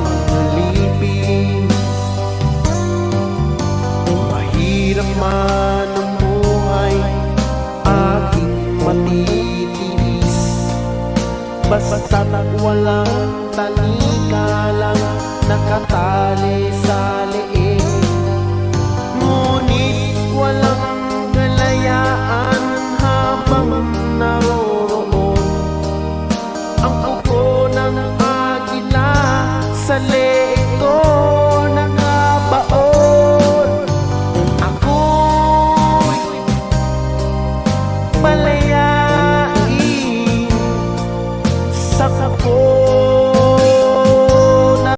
ang alipin. Mahirap man ang buhay, aking matitiis, basta't walang talikalang nakatali sa leeg. Ngunit walang kalayaan habang naroroon ang upo ng agila sa leeg.